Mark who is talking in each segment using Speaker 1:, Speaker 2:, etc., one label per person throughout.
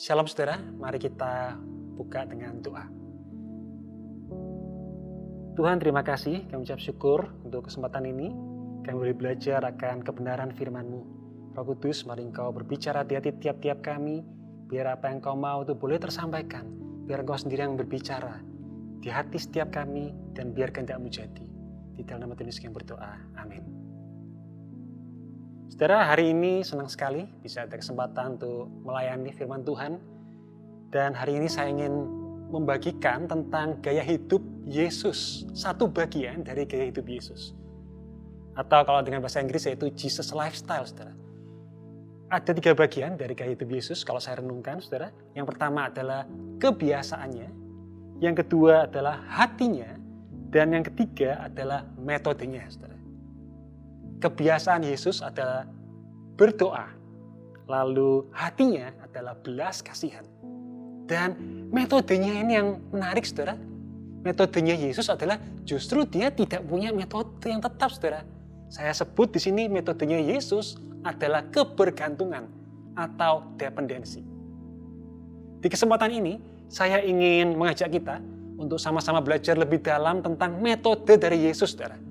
Speaker 1: Shalom saudara, mari kita buka dengan doa. Tuhan, terima kasih, kami ucap syukur untuk kesempatan ini. Kami boleh belajar akan kebenaran firman-Mu. Roh Kudus, mari Engkau berbicara di hati tiap-tiap kami, biar apa yang Engkau mau itu boleh tersampaikan, biar Engkau sendiri yang berbicara di hati setiap kami, dan biar kehendak-Mu jadi. Di dalam nama Tuhan Yesus kami berdoa, amin. Saudara, hari ini senang sekali bisa ada kesempatan untuk melayani firman Tuhan. Dan hari ini saya ingin membagikan tentang gaya hidup Yesus. Satu bagian dari gaya hidup Yesus. Atau kalau dengan bahasa Inggris yaitu Jesus Lifestyle, saudara. Ada 3 bagian dari gaya hidup Yesus kalau saya renungkan, saudara. Yang pertama adalah kebiasaannya. Yang kedua adalah hatinya. Dan yang ketiga adalah metodenya, saudara. Kebiasaan Yesus adalah berdoa, lalu hatinya adalah belas kasihan. Dan metodenya ini yang menarik, saudara. Metodenya Yesus adalah justru dia tidak punya metode yang tetap, saudara. Saya sebut di sini metodenya Yesus adalah kebergantungan atau dependensi. Di kesempatan ini, saya ingin mengajak kita untuk sama-sama belajar lebih dalam tentang metode dari Yesus, saudara.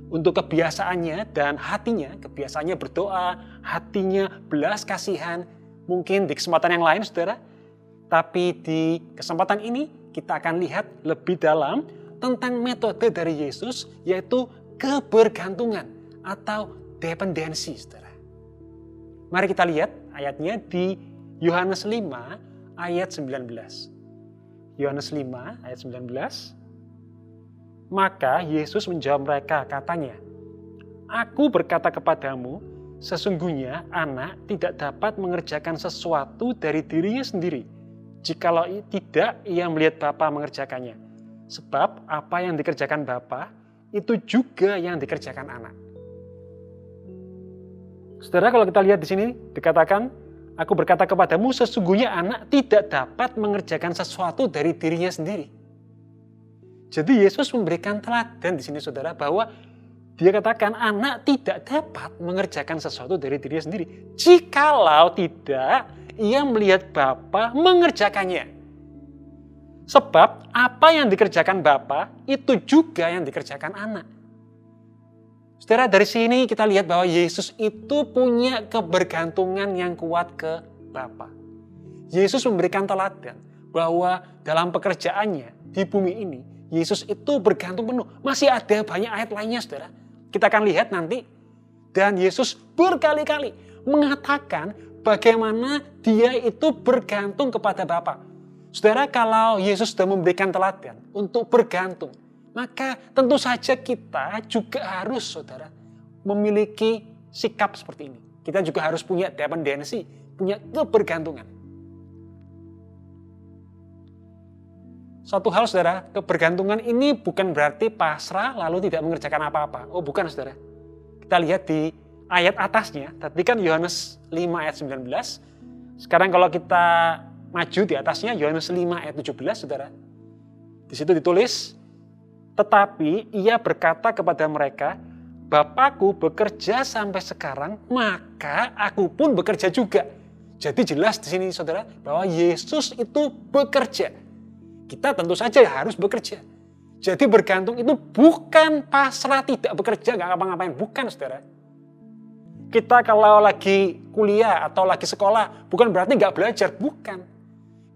Speaker 1: Untuk kebiasaannya dan hatinya, kebiasaannya berdoa, hatinya belas kasihan. Mungkin di kesempatan yang lain, saudara. Tapi di kesempatan ini kita akan lihat lebih dalam tentang metode dari Yesus, yaitu kebergantungan atau dependensi, saudara. Mari kita lihat ayatnya di Yohanes 5 ayat 19. Yohanes 5 ayat 19. Maka Yesus menjawab mereka, katanya, "Aku berkata kepadamu, sesungguhnya anak tidak dapat mengerjakan sesuatu dari dirinya sendiri, jikalau tidak ia melihat Bapa mengerjakannya. Sebab apa yang dikerjakan Bapa, itu juga yang dikerjakan anak." Saudara, kalau kita lihat di sini dikatakan, "Aku berkata kepadamu, sesungguhnya anak tidak dapat mengerjakan sesuatu dari dirinya sendiri." Jadi Yesus memberikan teladan di sini, saudara, bahwa dia katakan anak tidak dapat mengerjakan sesuatu dari dirinya sendiri jikalau tidak ia melihat Bapa mengerjakannya. Sebab apa yang dikerjakan Bapa itu juga yang dikerjakan anak. Saudara, dari sini kita lihat bahwa Yesus itu punya kebergantungan yang kuat ke Bapa. Yesus memberikan teladan bahwa dalam pekerjaannya di bumi ini, Yesus itu bergantung penuh. Masih ada banyak ayat lainnya, saudara. Kita akan lihat nanti. Dan Yesus berkali-kali mengatakan bagaimana dia itu bergantung kepada Bapa. Saudara, kalau Yesus sudah memberikan teladan untuk bergantung, maka tentu saja kita juga harus, saudara, memiliki sikap seperti ini. Kita juga harus punya dependensi, punya kebergantungan. Suatu hal, saudara, kebergantungan ini bukan berarti pasrah lalu tidak mengerjakan apa-apa. Oh, bukan, saudara. Kita lihat di ayat atasnya, tadi kan Yohanes 5 ayat 19. Sekarang kalau kita maju di atasnya, Yohanes 5 ayat 17, saudara. Di situ ditulis, "Tetapi ia berkata kepada mereka, Bapakku bekerja sampai sekarang, maka aku pun bekerja juga." Jadi jelas di sini, saudara, bahwa Yesus itu bekerja. Kita tentu saja harus bekerja. Jadi bergantung itu bukan pasrah tidak bekerja, nggak ngapa-ngapain. Bukan, saudara. Kita kalau lagi kuliah atau lagi sekolah, bukan berarti nggak belajar. Bukan.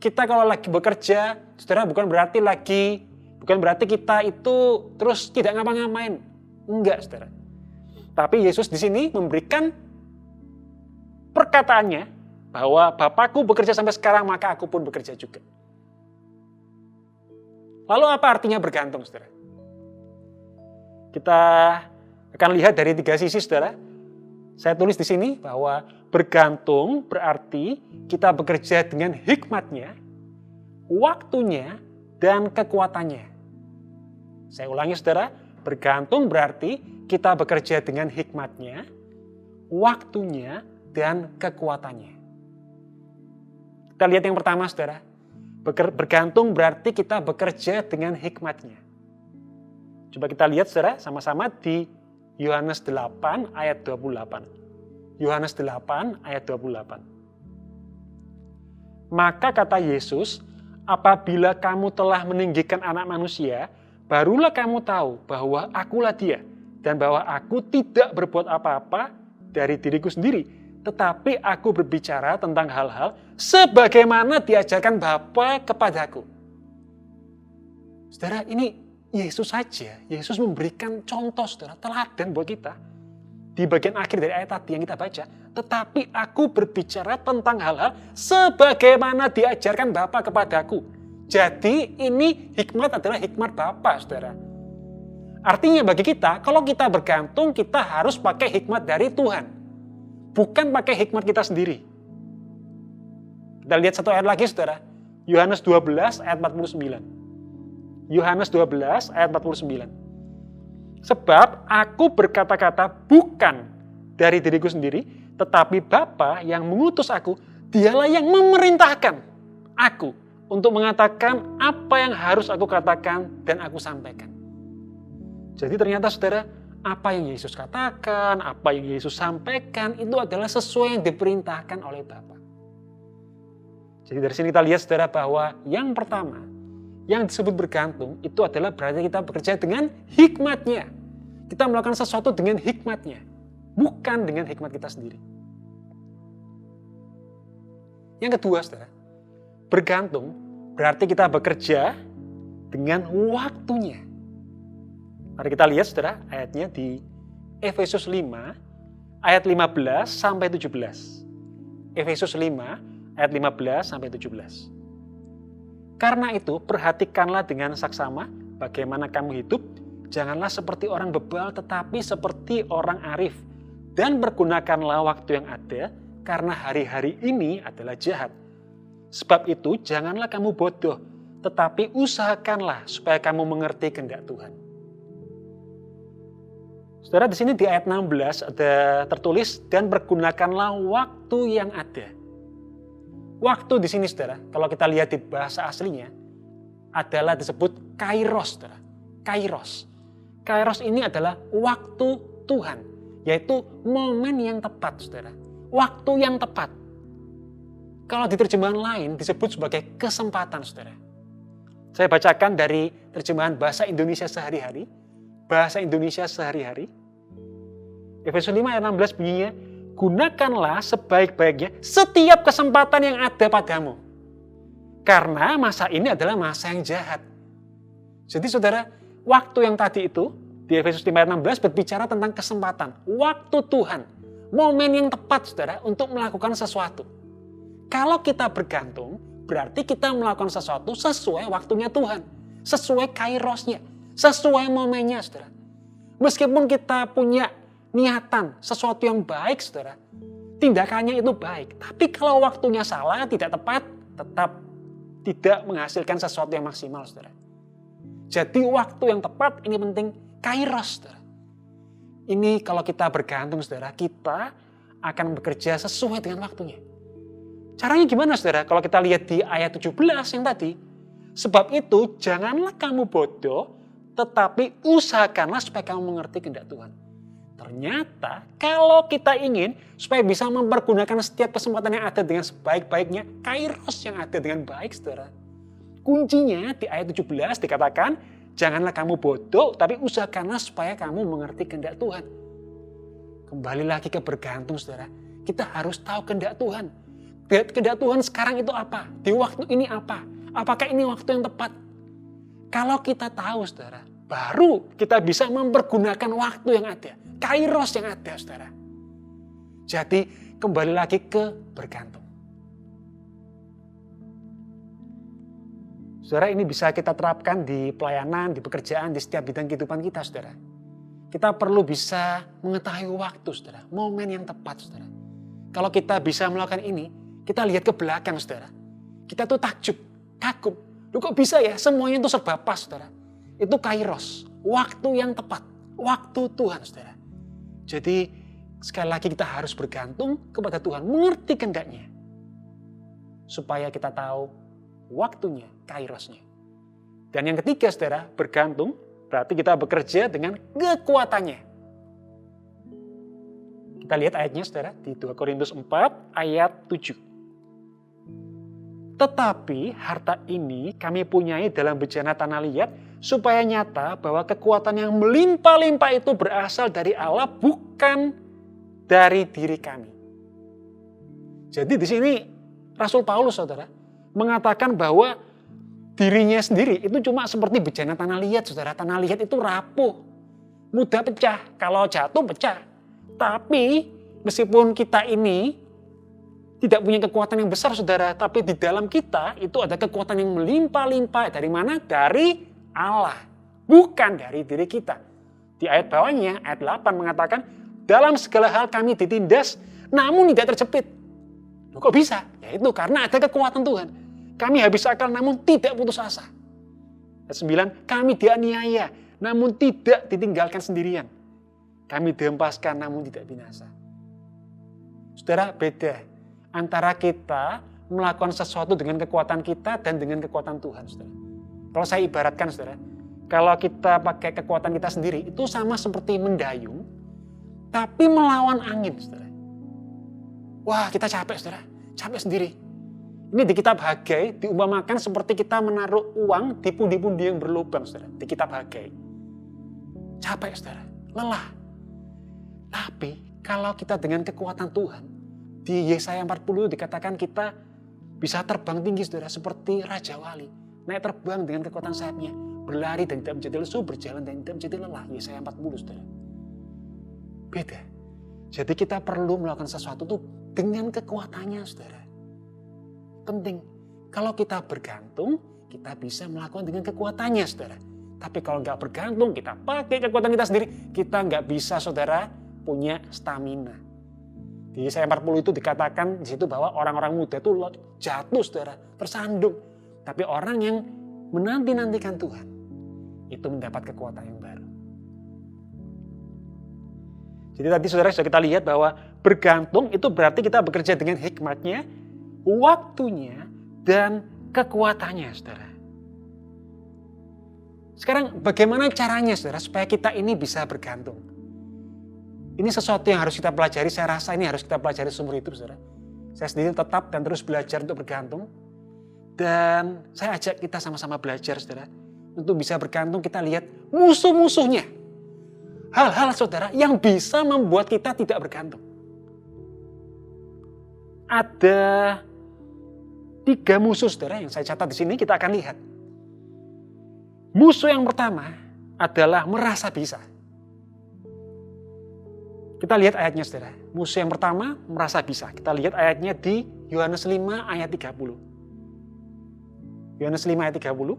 Speaker 1: Kita kalau lagi bekerja, saudara, bukan berarti kita itu terus tidak ngapa-ngapain. Enggak, saudara. Tapi Yesus di sini memberikan perkataannya bahwa Bapakku bekerja sampai sekarang, maka aku pun bekerja juga. Lalu apa artinya bergantung, saudara? Kita akan lihat dari 3 sisi, saudara. Saya tulis di sini bahwa bergantung berarti kita bekerja dengan hikmatnya, waktunya, dan kekuatannya. Saya ulangi, saudara. Bergantung berarti kita bekerja dengan hikmatnya, waktunya, dan kekuatannya. Kita lihat yang pertama, saudara. Bergantung berarti kita bekerja dengan hikmatnya. Coba kita lihat, saudara, sama-sama di Yohanes 8 ayat 28. Yohanes 8 ayat 28. Maka kata Yesus, apabila kamu telah meninggikan anak manusia, barulah kamu tahu bahwa akulah dia, dan bahwa aku tidak berbuat apa-apa dari diriku sendiri, tetapi aku berbicara tentang hal-hal sebagaimana diajarkan Bapa kepadaku. Saudara, ini Yesus saja, Yesus memberikan contoh, saudara, teladan buat kita. Di bagian akhir dari ayat tadi yang kita baca, tetapi aku berbicara tentang hal-hal sebagaimana diajarkan Bapa kepadaku. Jadi ini hikmat adalah hikmat Bapa, saudara. Artinya bagi kita, kalau kita bergantung, kita harus pakai hikmat dari Tuhan. Bukan pakai hikmat kita sendiri. Kita lihat satu ayat lagi, saudara. Yohanes 12 ayat 49. Yohanes 12 ayat 49. Sebab aku berkata-kata bukan dari diriku sendiri, tetapi Bapa yang mengutus aku, dialah yang memerintahkan aku untuk mengatakan apa yang harus aku katakan dan aku sampaikan. Jadi ternyata saudara, apa yang Yesus katakan, apa yang Yesus sampaikan, itu adalah sesuai yang diperintahkan oleh Bapa. Jadi dari sini kita lihat saudara bahwa yang pertama, yang disebut bergantung, itu adalah berarti kita bekerja dengan hikmatnya. Kita melakukan sesuatu dengan hikmatnya, bukan dengan hikmat kita sendiri. Yang kedua, saudara, bergantung berarti kita bekerja dengan waktunya. Mari kita lihat, saudara, ayatnya di Efesus 5, ayat 15 sampai 17. Efesus 5, ayat 15 sampai 17. Karena itu, perhatikanlah dengan saksama bagaimana kamu hidup. Janganlah seperti orang bebal, tetapi seperti orang arif. Dan pergunakanlah waktu yang ada, karena hari-hari ini adalah jahat. Sebab itu, janganlah kamu bodoh, tetapi usahakanlah supaya kamu mengerti kehendak Tuhan. Saudara, di sini di ayat 16 ada tertulis, dan pergunakanlah waktu yang ada. Waktu di sini, saudara, kalau kita lihat di bahasa aslinya, adalah disebut kairos, saudara. Kairos. Kairos ini adalah waktu Tuhan, yaitu momen yang tepat, saudara. Waktu yang tepat. Kalau di terjemahan lain disebut sebagai kesempatan, saudara. Saya bacakan dari terjemahan bahasa Indonesia sehari-hari. Bahasa Indonesia sehari-hari. Efesus 5 ayat 16 bunyinya, gunakanlah sebaik-baiknya setiap kesempatan yang ada padamu. Karena masa ini adalah masa yang jahat. Jadi saudara, waktu yang tadi itu, di Efesus 5 ayat 16 berbicara tentang kesempatan. Waktu Tuhan. Momen yang tepat, saudara, untuk melakukan sesuatu. Kalau kita bergantung, berarti kita melakukan sesuatu sesuai waktunya Tuhan. Sesuai kairosnya. Sesuai momennya, saudara. Meskipun kita punya niatan, sesuatu yang baik, saudara, tindakannya itu baik. Tapi kalau waktunya salah, tidak tepat, tetap tidak menghasilkan sesuatu yang maksimal, saudara. Jadi waktu yang tepat ini penting, kairos, saudara. Ini kalau kita bergantung, saudara, kita akan bekerja sesuai dengan waktunya. Caranya gimana, saudara? Kalau kita lihat di ayat 17 yang tadi, sebab itu janganlah kamu bodoh, tetapi usahakanlah supaya kamu mengerti kehendak Tuhan. Ternyata kalau kita ingin supaya bisa mempergunakan setiap kesempatan yang ada dengan sebaik-baiknya, kairos yang ada dengan baik, saudara. Kuncinya di ayat 17 dikatakan, janganlah kamu bodoh, tapi usahakanlah supaya kamu mengerti kehendak Tuhan. Kembali lagi ke bergantung, saudara. Kita harus tahu kehendak Tuhan. Kehendak Tuhan sekarang itu apa? Di waktu ini apa? Apakah ini waktu yang tepat? Kalau kita tahu, saudara, baru kita bisa mempergunakan waktu yang ada. Kairos yang ada, saudara. Jadi kembali lagi ke bergantung. Saudara, ini bisa kita terapkan di pelayanan, di pekerjaan, di setiap bidang kehidupan kita, saudara. Kita perlu bisa mengetahui waktu, saudara. Momen yang tepat, saudara. Kalau kita bisa melakukan ini, kita lihat ke belakang, saudara. Kita tuh takjub, kagum. Loh kok bisa ya? Semuanya itu serba pas, saudara. Itu kairos, waktu yang tepat. Waktu Tuhan, saudara. Jadi sekali lagi kita harus bergantung kepada Tuhan. Mengerti kehendaknya. Supaya kita tahu waktunya, kairosnya. Dan yang ketiga, saudara, bergantung berarti kita bekerja dengan kekuatannya. Kita lihat ayatnya, saudara, di 2 Korintus 4 ayat 7. Tetapi harta ini kami punyai dalam bejana tanah liat, supaya nyata bahwa kekuatan yang melimpah-limpah itu berasal dari Allah, bukan dari diri kami. Jadi di sini Rasul Paulus, saudara, mengatakan bahwa dirinya sendiri itu cuma seperti bejana tanah liat, saudara. Tanah liat itu rapuh, mudah pecah, kalau jatuh pecah. Tapi meskipun kita ini tidak punya kekuatan yang besar, saudara, tapi di dalam kita itu ada kekuatan yang melimpah-limpah. Dari mana? Dari Allah, bukan dari diri kita. Di ayat bawahnya, ayat 8 mengatakan, dalam segala hal kami ditindas, namun tidak terjepit. Loh, kok bisa? Ya itu karena ada kekuatan Tuhan. Kami habis akal namun tidak putus asa. Ayat 9, kami dianiaya namun tidak ditinggalkan sendirian. Kami dihempaskan namun tidak binasa. Saudara, beda antara kita melakukan sesuatu dengan kekuatan kita dan dengan kekuatan Tuhan, saudara. Kalau saya ibaratkan, saudara, kalau kita pakai kekuatan kita sendiri, itu sama seperti mendayung, tapi melawan angin, saudara. Wah, kita capek, saudara. Capek sendiri. Ini di kitab Hagai diumpamakan seperti kita menaruh uang di pundi-pundi yang berlubang, saudara. Di kitab Hagai. Capek, saudara. Lelah. Tapi kalau kita dengan kekuatan Tuhan, di Yesaya 40 dikatakan kita bisa terbang tinggi, saudara, seperti Raja Wali. Naik terbang dengan kekuatan sayapnya. Berlari dan tidak menjadi lesu, berjalan dan tidak menjadi lelah. Yesaya 40, saudara. Beda. Jadi kita perlu melakukan sesuatu itu dengan kekuatannya, saudara. Penting. Kalau kita bergantung, kita bisa melakukan dengan kekuatannya, saudara. Tapi kalau nggak bergantung, kita pakai kekuatan kita sendiri, kita nggak bisa, saudara, punya stamina. Di Yesaya 40 itu dikatakan di situ bahwa orang-orang muda itu jatuh, saudara, tersandung. Tapi orang yang menanti-nantikan Tuhan, itu mendapat kekuatan yang baru. Jadi tadi saudara sudah kita lihat bahwa bergantung itu berarti kita bekerja dengan hikmatnya, waktunya, dan kekuatannya, saudara. Sekarang bagaimana caranya, saudara, supaya kita ini bisa bergantung? Ini sesuatu yang harus kita pelajari, saya rasa ini harus kita pelajari seumur hidup, saudara. Saya sendiri tetap dan terus belajar untuk bergantung. Dan saya ajak kita sama-sama belajar, saudara. Untuk bisa bergantung, kita lihat musuh-musuhnya. Hal-hal, saudara, yang bisa membuat kita tidak bergantung. Ada 3 musuh, saudara, yang saya catat di sini, kita akan lihat. Musuh yang pertama adalah merasa bisa. Kita lihat ayatnya, saudara. Musuh yang pertama merasa bisa. Kita lihat ayatnya di Yohanes 5 ayat 30. Yohanes 5 ayat 30.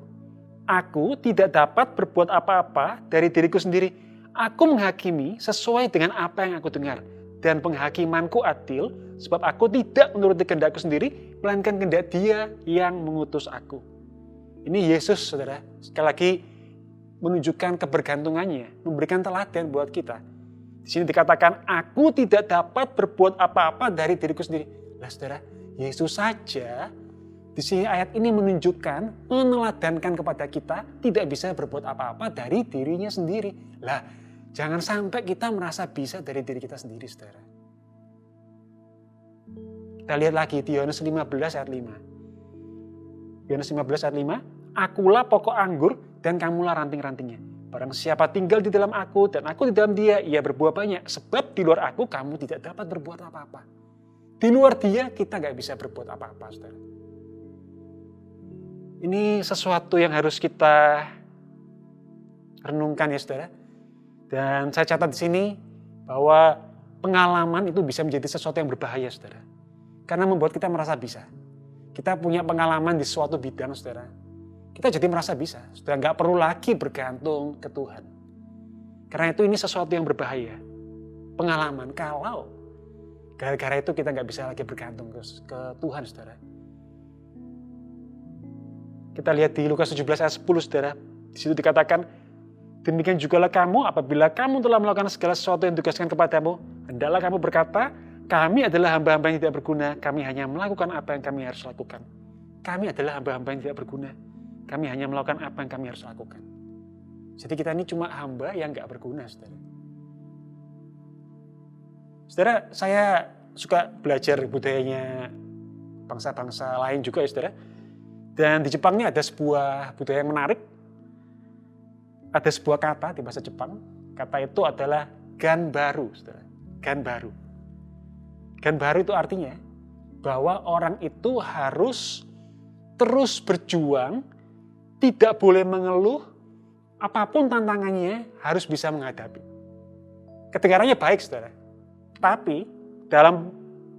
Speaker 1: Aku tidak dapat berbuat apa-apa dari diriku sendiri. Aku menghakimi sesuai dengan apa yang aku dengar. Dan penghakimanku adil, sebab aku tidak menuruti kehendakku sendiri, melainkan kehendak Dia yang mengutus aku. Ini Yesus, saudara, sekali lagi menunjukkan kebergantungannya, memberikan teladan buat kita. Di sini dikatakan, aku tidak dapat berbuat apa-apa dari diriku sendiri. Lah, saudara, Yesus saja di sini ayat ini menunjukkan, meneladankan kepada kita tidak bisa berbuat apa-apa dari dirinya sendiri. Lah, jangan sampai kita merasa bisa dari diri kita sendiri, saudara. Kita lihat lagi di Yohanes 15 ayat 5. Yohanes 15 ayat 5, akulah pokok anggur dan kamulah ranting-rantingnya. Barang siapa tinggal di dalam aku dan aku di dalam dia, ia berbuah banyak. Sebab di luar aku kamu tidak dapat berbuat apa-apa. Di luar dia kita gak bisa berbuat apa-apa, saudara. Ini sesuatu yang harus kita renungkan, ya, saudara. Dan saya catat di sini bahwa pengalaman itu bisa menjadi sesuatu yang berbahaya, saudara. Karena membuat kita merasa bisa. Kita punya pengalaman di suatu bidang, saudara. Kita jadi merasa bisa, sudah nggak perlu lagi bergantung ke Tuhan. Karena itu ini sesuatu yang berbahaya. Pengalaman kalau gara-gara itu kita nggak bisa lagi bergantung ke Tuhan, saudara. Kita lihat di Lukas 17 ayat 10, saudara. Di situ dikatakan, demikian jugalah kamu apabila kamu telah melakukan segala sesuatu yang ditugaskan kepadamu, hendaklah kamu berkata, kami adalah hamba-hamba yang tidak berguna, kami hanya melakukan apa yang kami harus lakukan. Kami adalah hamba-hamba yang tidak berguna. Kami hanya melakukan apa yang kami harus lakukan. Jadi kita ini cuma hamba yang gak berguna, saudara. Saudara, saya suka belajar budayanya bangsa-bangsa lain juga, ya, saudara. Dan di Jepang ini ada sebuah budaya yang menarik. Ada sebuah kata di bahasa Jepang. Kata itu adalah ganbaru, saudara. Ganbaru. Ganbaru itu artinya bahwa orang itu harus terus berjuang, tidak boleh mengeluh, apapun tantangannya harus bisa menghadapi. Kedengarannya baik, saudara. Tapi dalam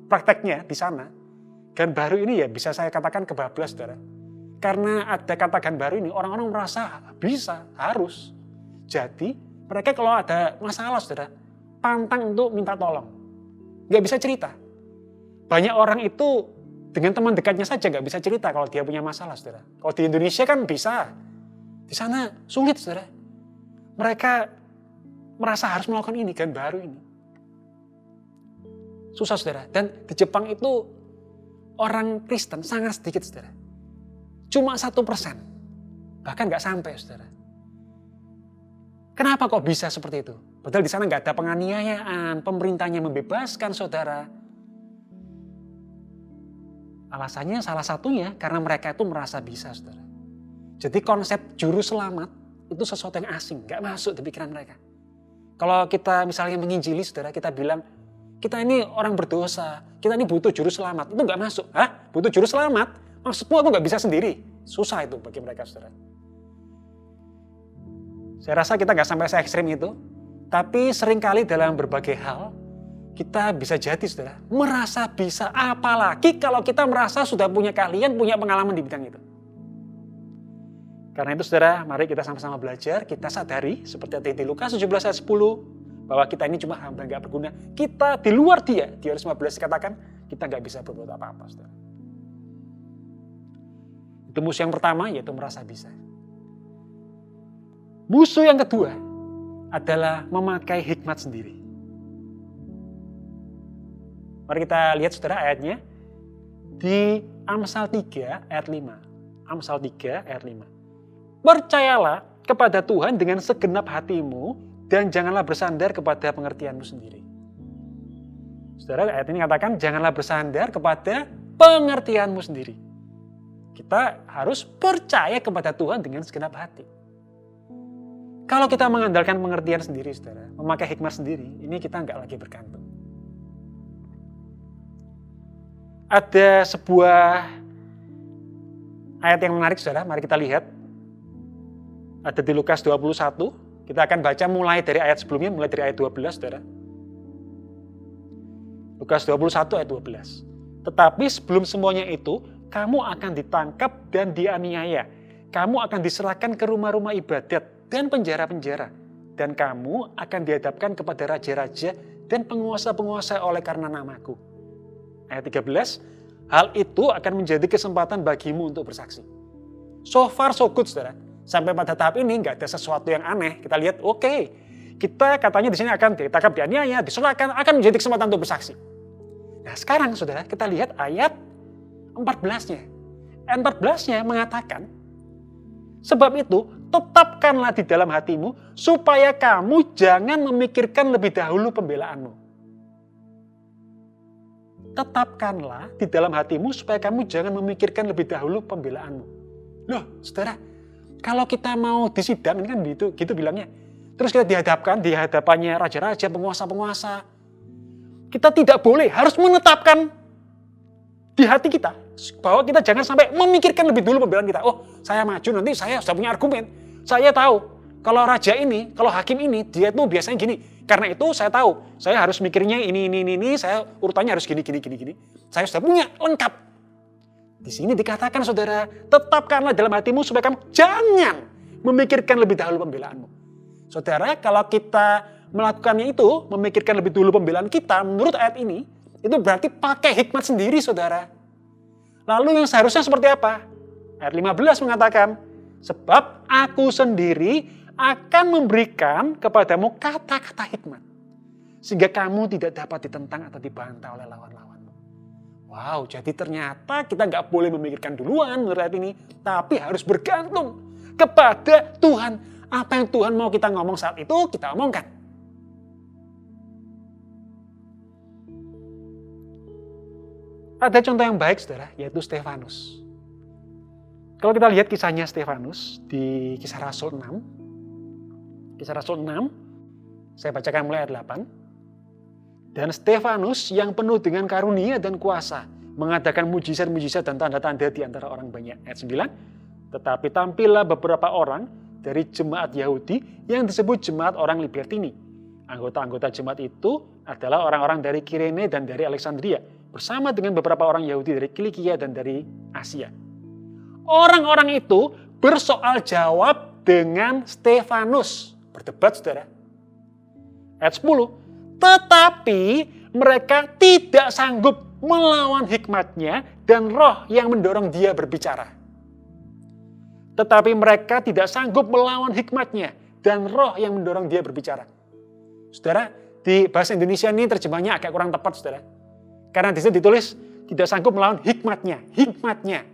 Speaker 1: prakteknya di sana, ganbaru ini ya bisa saya katakan kebablas, saudara. Karena ada kata ganbaru ini, orang-orang merasa bisa, harus. Jadi mereka kalau ada masalah, saudara, pantang untuk minta tolong. Nggak bisa cerita. Banyak orang itu dengan teman dekatnya saja nggak bisa cerita kalau dia punya masalah, saudara. Kalau di Indonesia kan bisa. Di sana sulit, saudara. Mereka merasa harus melakukan ini, ganbaru ini. Susah, saudara. Dan di Jepang itu orang Kristen sangat sedikit, saudara. Cuma 1%. Bahkan nggak sampai, saudara. Kenapa kok bisa seperti itu? Padahal di sana nggak ada penganiayaan, pemerintahnya membebaskan, saudara. Alasannya salah satunya karena mereka itu merasa bisa, saudara. Jadi konsep juru selamat itu sesuatu yang asing, nggak masuk di pikiran mereka. Kalau kita misalnya menginjili, saudara, kita bilang, kita ini orang berdosa, kita ini butuh juru selamat. Itu nggak masuk. Hah? Butuh juru selamat? Maksudmu aku nggak bisa sendiri? Susah itu bagi mereka, saudara. Saya rasa kita nggak sampai se-ekstrim itu. Tapi seringkali dalam berbagai hal, kita bisa jadi, saudara, merasa bisa. Apalagi kalau kita merasa sudah punya keahlian, punya pengalaman di bidang itu. Karena itu, saudara, mari kita sama-sama belajar, kita sadari, seperti di Lukas 17 ayat 10, bahwa kita ini cuma hamba nggak berguna. Kita di luar dia, di ayat 15 dikatakan, kita nggak bisa berbuat apa-apa, saudara. Itu musuh yang pertama, yaitu merasa bisa. Musuh yang kedua adalah memakai hikmat sendiri. Mari kita lihat, saudara, ayatnya. Di Amsal 3 ayat 5. Amsal 3 ayat 5. Percayalah kepada Tuhan dengan segenap hatimu dan janganlah bersandar kepada pengertianmu sendiri. Saudara, ayat ini katakan janganlah bersandar kepada pengertianmu sendiri. Kita harus percaya kepada Tuhan dengan segenap hati. Kalau kita mengandalkan pengertian sendiri, saudara, memakai hikmat sendiri, ini kita nggak lagi bergantung. Ada sebuah ayat yang menarik, saudara, mari kita lihat. Ada di Lukas 21, kita akan baca mulai dari ayat sebelumnya, mulai dari ayat 12, saudara. Lukas 21 ayat 12. Tetapi sebelum semuanya itu, kamu akan ditangkap dan dianiaya. Kamu akan diserahkan ke rumah-rumah ibadat dan penjara-penjara. Dan kamu akan dihadapkan kepada raja-raja dan penguasa-penguasa oleh karena namaku. Ayat 13, hal itu akan menjadi kesempatan bagimu untuk bersaksi. So far so good, saudara. Sampai pada tahap ini nggak ada sesuatu yang aneh. Kita lihat, oke, kita katanya di sini akan ditangkap, dianiaya, diserahkan, akan menjadi kesempatan untuk bersaksi. Nah sekarang, saudara, kita lihat ayat 14-nya. Ayat 14-nya mengatakan, sebab itu tetapkanlah di dalam hatimu supaya kamu jangan memikirkan lebih dahulu pembelaanmu. Tetapkanlah di dalam hatimu supaya kamu jangan memikirkan lebih dahulu pembelaanmu. Loh, saudara, kalau kita mau disidang, ini kan gitu bilangnya. Terus kita dihadapkan di hadapannya raja-raja, penguasa-penguasa. Kita tidak boleh, harus menetapkan di hati kita bahwa kita jangan sampai memikirkan lebih dulu pembelaan kita. Oh, saya maju nanti saya sudah punya argumen. Saya tahu kalau raja ini, kalau hakim ini, dia tuh biasanya gini. Karena itu saya tahu, saya harus mikirnya ini, saya urutannya harus gini. Saya sudah punya lengkap. Di sini dikatakan, saudara, tetapkanlah dalam hatimu supaya kamu jangan memikirkan lebih dahulu pembelaanmu. Saudara, kalau kita melakukannya itu, memikirkan lebih dulu pembelaan kita, menurut ayat ini, itu berarti pakai hikmat sendiri, saudara. Lalu yang seharusnya seperti apa? Ayat 15 mengatakan, sebab aku sendiri akan memberikan kepadamu kata-kata hikmat, sehingga kamu tidak dapat ditentang atau dibantah oleh lawan-lawanmu. Wow, jadi ternyata kita nggak boleh memikirkan duluan menurut ayat ini, tapi harus bergantung kepada Tuhan. Apa yang Tuhan mau kita ngomong saat itu, kita omongkan. Ada contoh yang baik, saudara, yaitu Stefanus. Kalau kita lihat kisahnya Stefanus di Kisah Rasul 6. Kisah Rasul 6, saya bacakan mulai ayat 8. Dan Stefanus yang penuh dengan karunia dan kuasa mengadakan mujizat-mujizat dan tanda-tanda di antara orang banyak. Ayat 9. Tetapi tampillah beberapa orang dari jemaat Yahudi yang disebut jemaat orang Libertini. Anggota-anggota jemaat itu adalah orang-orang dari Kirene dan dari Alexandria, bersama dengan beberapa orang Yahudi dari Kilikia dan dari Asia. Orang-orang itu bersoal jawab dengan Stefanus. Berdebat, saudara. Ayat 10. Tetapi mereka tidak sanggup melawan hikmatnya dan roh yang mendorong dia berbicara. Tetapi mereka tidak sanggup melawan hikmatnya dan roh yang mendorong dia berbicara. Saudara, di bahasa Indonesia ini terjemahnya agak kurang tepat, saudara. Karena di situ ditulis tidak sanggup melawan hikmatnya. Hikmatnya.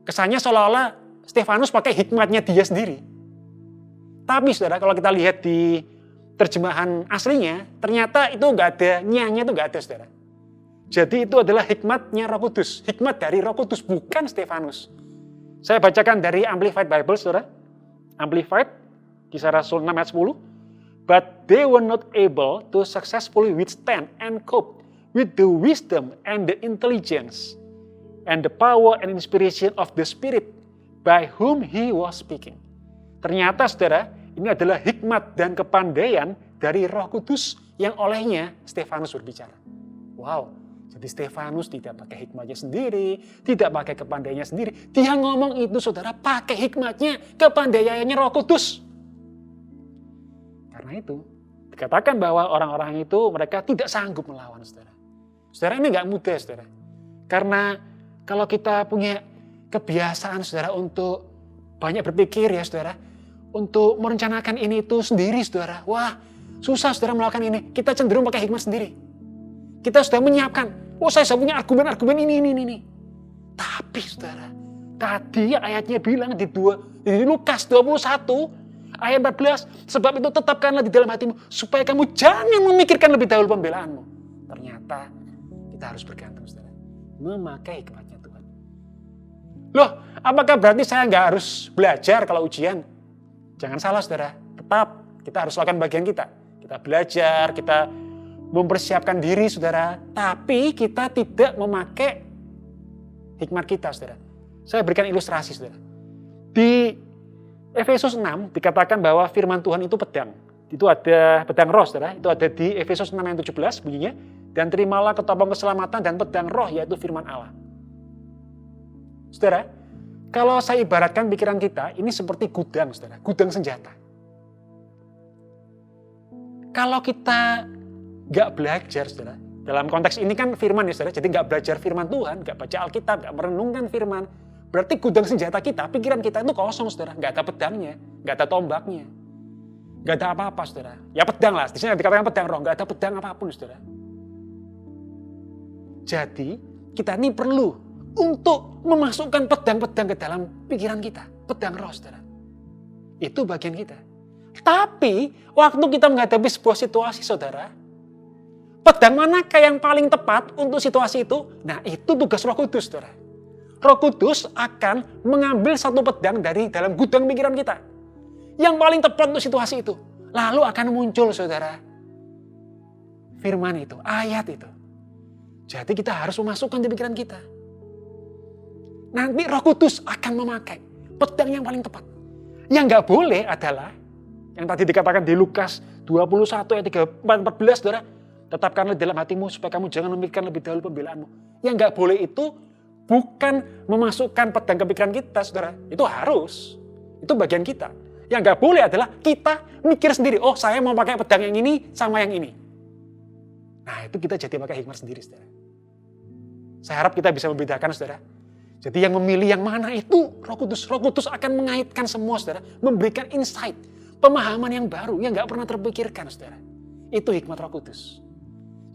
Speaker 1: Kesannya seolah-olah Stefanus pakai hikmatnya dia sendiri. Tapi saudara, kalau kita lihat di terjemahan aslinya, ternyata itu nggak ada, nyanya itu nggak ada, saudara. Jadi itu adalah hikmatnya Roh Kudus. Hikmat dari Roh Kudus, bukan Stefanus. Saya bacakan dari Amplified Bible, saudara. Amplified, Kisah Rasul 6 ayat 10. But they were not able to successfully withstand and cope with the wisdom and the intelligence and the power and inspiration of the Spirit by whom he was speaking. Ternyata, saudara, ini adalah hikmat dan kepandaian dari Roh Kudus yang olehnya Stefanus berbicara. Wow, jadi Stefanus tidak pakai hikmatnya sendiri, tidak pakai kepandaiannya sendiri. Dia ngomong itu, saudara, pakai hikmatnya, kepandaiannya Roh Kudus. Karena itu, dikatakan bahwa orang-orang itu mereka tidak sanggup melawan, saudara. Saudara, ini nggak mudah, saudara. Karena kalau kita punya kebiasaan, saudara, untuk banyak berpikir ya, saudara, untuk merencanakan ini itu sendiri, saudara. Wah, susah, saudara, melakukan ini. Kita cenderung pakai hikmat sendiri. Kita sudah menyiapkan, oh saya punya argumen-argumen ini. Tapi, saudara, tadi ayatnya bilang di Lukas 21, ayat 14, sebab itu tetapkanlah di dalam hatimu, supaya kamu jangan memikirkan lebih dahulu pembelaanmu. Ternyata kita harus bergantung, saudara, memakai hikmatnya Tuhan. Loh, apakah berarti saya nggak harus belajar kalau ujian? Jangan salah, saudara. Tetap kita harus lakukan bagian kita. Kita belajar, kita mempersiapkan diri, saudara. Tapi kita tidak memakai hikmat kita, saudara. Saya berikan ilustrasi, saudara. Di Efesus 6 dikatakan bahwa firman Tuhan itu pedang. Itu ada pedang roh, saudara. Itu ada di Efesus 6 ayat 17 bunyinya. Dan terimalah ketopong keselamatan dan pedang roh, yaitu firman Allah. Saudara, kalau saya ibaratkan pikiran kita, ini seperti gudang, saudara. Gudang senjata. Kalau kita nggak belajar, saudara. Dalam konteks ini kan firman ya, saudara. Jadi nggak belajar firman Tuhan, nggak baca Alkitab, nggak merenungkan firman. Berarti gudang senjata kita, pikiran kita itu kosong, saudara. Nggak ada pedangnya, nggak ada tombaknya. Nggak ada apa-apa, saudara. Ya pedang lah, di sini dikatakan pedang roh, nggak ada pedang apapun, saudara. Jadi, kita ini perlu untuk memasukkan pedang-pedang ke dalam pikiran kita. Pedang roh, saudara. Itu bagian kita. Tapi, waktu kita menghadapi sebuah situasi, saudara, pedang manakah yang paling tepat untuk situasi itu? Nah, itu tugas Roh Kudus, saudara. Roh Kudus akan mengambil satu pedang dari dalam gudang pikiran kita. Yang paling tepat untuk situasi itu. Lalu akan muncul, saudara, firman itu, ayat itu. Jadi kita harus memasukkan di pikiran kita. Nanti Roh Kudus akan memakai pedang yang paling tepat. Yang nggak boleh adalah, yang tadi dikatakan di Lukas 21 ayat 14, saudara, tetapkanlah dalam hatimu supaya kamu jangan memikirkan lebih dahulu pembelaanmu. Yang nggak boleh itu bukan memasukkan pedang ke pikiran kita, saudara. Itu harus. Itu bagian kita. Yang nggak boleh adalah kita mikir sendiri. Oh, saya mau pakai pedang yang ini sama yang ini. Nah, itu kita jadi pakai hikmat sendiri, saudara. Saya harap kita bisa membedakan, saudara. Jadi yang memilih yang mana itu Roh Kudus. Roh Kudus akan mengaitkan semua, saudara. Memberikan insight, pemahaman yang baru, yang nggak pernah terpikirkan, saudara. Itu hikmat Roh Kudus.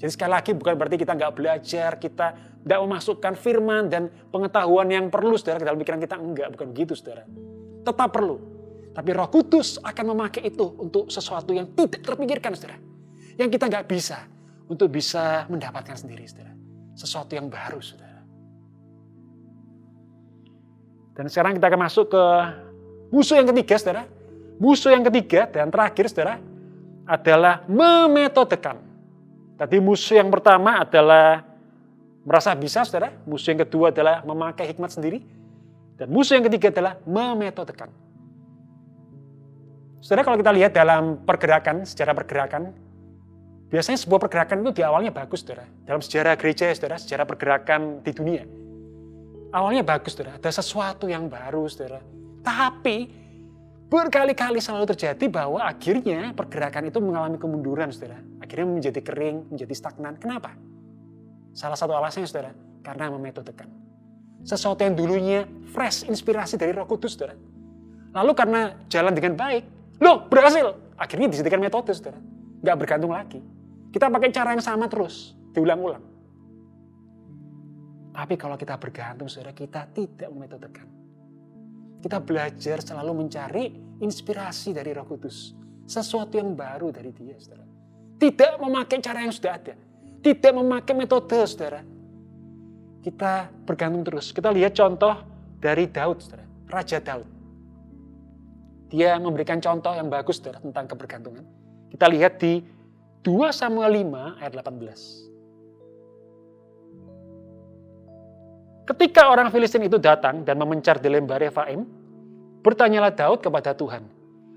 Speaker 1: Jadi sekali lagi bukan berarti kita nggak belajar, kita tidak memasukkan firman dan pengetahuan yang perlu, saudara, ke dalam pikiran kita. Enggak, bukan begitu, saudara. Tetap perlu. Tapi Roh Kudus akan memakai itu untuk sesuatu yang tidak terpikirkan, saudara. Yang kita nggak bisa, untuk bisa mendapatkan sendiri, saudara. Sesuatu yang baru, saudara. Dan sekarang kita akan masuk ke musuh yang ketiga, saudara. Musuh yang ketiga dan terakhir, saudara, adalah memetodekan. Tadi musuh yang pertama adalah merasa bisa, saudara. Musuh yang kedua adalah memakai hikmat sendiri. Dan musuh yang ketiga adalah memetodekan. Saudara, kalau kita lihat dalam pergerakan, sejarah pergerakan, biasanya sebuah pergerakan itu di awalnya bagus, saudara. Dalam sejarah gereja, saudara, sejarah pergerakan di dunia. Awalnya bagus, saudara. Ada sesuatu yang baru, saudara. Tapi berkali-kali selalu terjadi bahwa akhirnya pergerakan itu mengalami kemunduran, saudara. Akhirnya menjadi kering, menjadi stagnan. Kenapa? Salah satu alasannya, saudara, karena memetodekan. Sesuatu yang dulunya fresh, inspirasi dari Roh Kudus, saudara. Lalu karena jalan dengan baik, loh berhasil. Akhirnya disediakan metode, saudara. Nggak bergantung lagi. Kita pakai cara yang sama terus, diulang-ulang. Tapi kalau kita bergantung, saudara, kita tidak memetodekan. Kita belajar selalu mencari inspirasi dari Roh Kudus. Sesuatu yang baru dari Dia, saudara. Tidak memakai cara yang sudah ada. Tidak memakai metode, saudara. Kita bergantung terus. Kita lihat contoh dari Daud, saudara. Raja Daud. Dia memberikan contoh yang bagus, saudara, tentang kebergantungan. Kita lihat di 2 Samuel 5 ayat 18. Ketika orang Filistin itu datang dan memencar di lembah Refaim, bertanyalah Daud kepada Tuhan,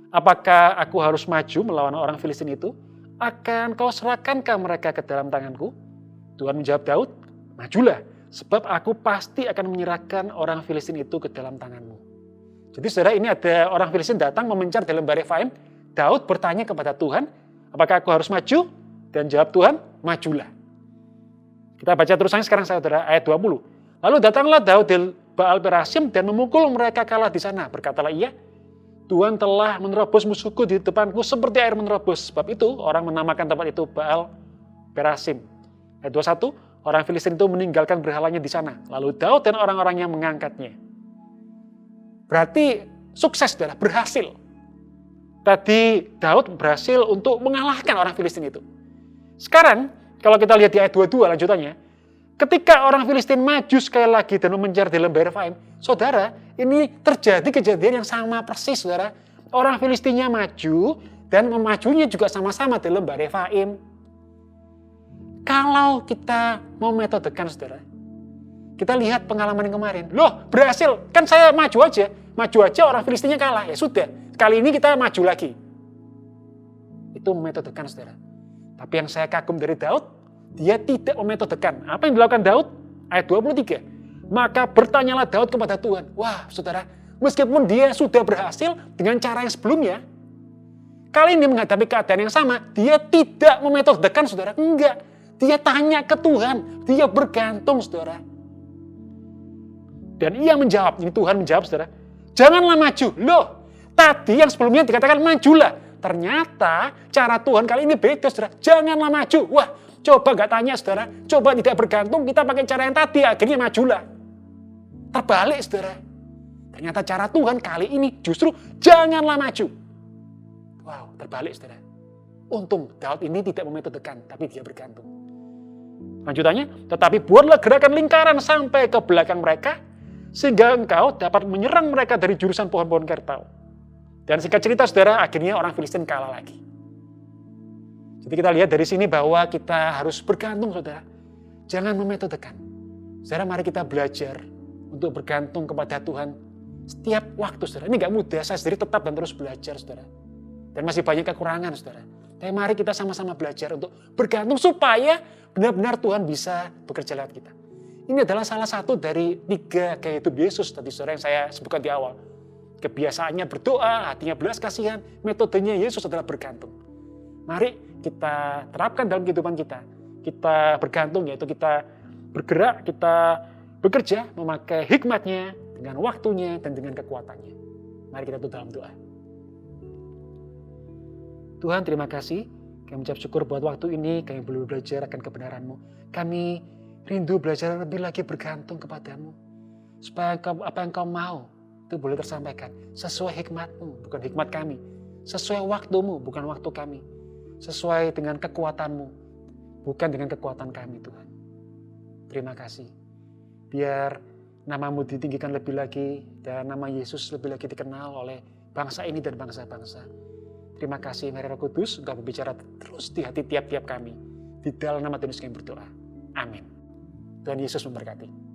Speaker 1: apakah aku harus maju melawan orang Filistin itu? Akan kau serahkankah mereka ke dalam tanganku? Tuhan menjawab Daud, majulah, sebab aku pasti akan menyerahkan orang Filistin itu ke dalam tanganmu. Jadi saudara, ini ada orang Filistin datang memencar di lembah Refaim. Daud bertanya kepada Tuhan, apakah aku harus maju? Dan jawab Tuhan, majulah. Kita baca terusannya sekarang, saudara, ayat 20. Lalu datanglah Daud di Baal Perasim dan memukul mereka kalah di sana. Berkatalah ia, Tuhan telah menerobos musuhku di depanku seperti air menerobos. Sebab itu orang menamakan tempat itu Baal Perasim. Ayat 21, orang Filistin itu meninggalkan berhalanya di sana. Lalu Daud dan orang-orangnya mengangkatnya. Berarti sukses, saudara, berhasil. Tadi Daud berhasil untuk mengalahkan orang Filistin itu. Sekarang, kalau kita lihat di ayat 22 lanjutannya, ketika orang Filistin maju sekali lagi dan mengejar di lembah Refaim, saudara, ini terjadi kejadian yang sama persis, saudara. Orang Filistinnya maju dan memajunya juga sama-sama di lembah Refaim. Kalau kita mau metodekan, saudara, kita lihat pengalaman yang kemarin. Loh, berhasil. Kan saya maju aja orang Filistinnya kalah. Ya sudah, kali ini kita maju lagi. Itu metodekan, saudara. Tapi yang saya kagum dari Daud, dia tidak memetodekan. Apa yang dilakukan Daud? Ayat 23. Maka bertanyalah Daud kepada Tuhan. Wah, saudara, meskipun dia sudah berhasil dengan cara yang sebelumnya, kali ini menghadapi keadaan yang sama, dia tidak memetodekan, saudara. Enggak. Dia tanya ke Tuhan. Dia bergantung, saudara. Dan ia menjawab, ini Tuhan menjawab, saudara. Janganlah maju. Loh, tadi yang sebelumnya dikatakan majulah. Ternyata cara Tuhan kali ini beda, saudara. Janganlah maju. Wah, coba gak tanya, saudara. Coba tidak bergantung, kita pakai cara yang tadi, akhirnya majulah. Terbalik, saudara. Ternyata cara Tuhan kali ini justru janganlah maju. Wow, terbalik, saudara. Untung Daud ini tidak memetodekan, tapi dia bergantung. Lanjutannya, tetapi buatlah gerakan lingkaran sampai ke belakang mereka, sehingga engkau dapat menyerang mereka dari jurusan pohon-pohon kertau. Dan singkat cerita, saudara, akhirnya orang Filistin kalah lagi. Jadi kita lihat dari sini bahwa kita harus bergantung, saudara. Jangan memetodekan. Saudara, mari kita belajar untuk bergantung kepada Tuhan setiap waktu, saudara. Ini gak mudah, saya sendiri tetap dan terus belajar, saudara. Dan masih banyak kekurangan, saudara. Tapi mari kita sama-sama belajar untuk bergantung supaya benar-benar Tuhan bisa bekerja lewat kita. Ini adalah salah satu dari 3 gaya hidup Yesus tadi, saudara, yang saya sebutkan di awal. Kebiasaannya berdoa, hatinya belas kasihan, metodenya Yesus adalah bergantung. Mari kita terapkan dalam kehidupan kita. Kita bergantung, yaitu kita bergerak, kita bekerja, memakai hikmatnya, dengan waktunya, dan dengan kekuatannya. Mari kita tutup dalam doa. Tuhan, terima kasih. Kami mengucap syukur buat waktu ini, kami boleh belajar akan kebenaran-Mu. Kami rindu belajar lebih lagi bergantung kepadamu. Supaya apa yang Kau mau, itu boleh tersampaikan. Sesuai hikmat-Mu, bukan hikmat kami. Sesuai waktu-Mu, bukan waktu kami. Sesuai dengan kekuatan-Mu, bukan dengan kekuatan kami, Tuhan. Terima kasih. Biar Namamu ditinggikan lebih lagi, dan nama Yesus lebih lagi dikenal oleh bangsa ini dan bangsa-bangsa. Terima kasih, mari Roh Kudus, Engkau berbicara terus di hati tiap-tiap kami. Di dalam nama Tuhan Yesus kami berdoa. Amin. Tuhan Yesus memberkati.